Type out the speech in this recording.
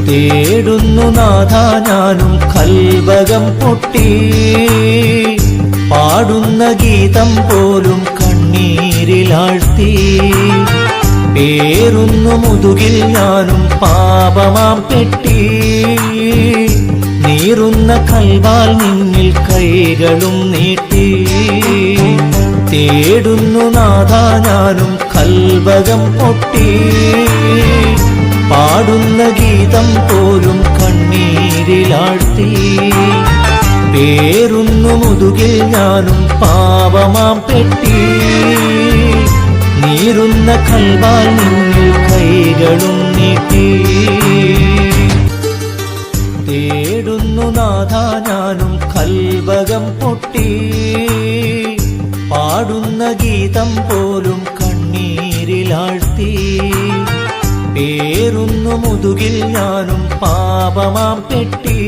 തേടുന്നു നാഥ ഞാനും കൽവകം പൊട്ടി, പാടുന്ന ഗീതം പോലും കണ്ണീരിലാഴ്ത്തി. പേറുന്നു മുതുകിൽ ഞാനും പാപമാം പെട്ടി, നീറുന്ന കൽവാൽ നിന്നിൽ കൈകളും നീട്ടി. തേടുന്നു നാഥ ഞാനും കൽവകം പൊട്ടി, പാടുന്ന ഗീതം പോലും കണ്ണീരിലാഴ്ത്തി. പേറുന്നു മുതുകിൽ ഞാനും പാപമാം പെട്ടി, നീറുന്ന കൽവാൽ നിന്നിൽ കൈകളും നീട്ടി. തേടുന്നു നാഥ ഞാനും കൽവകം പൊട്ടി, പാടുന്ന ഗീതം പോലും കണ്ണീരിലാഴ്ത്തി. പേറുന്നു മുതുകിൽ ഞാനും പാപമാം പെട്ടി,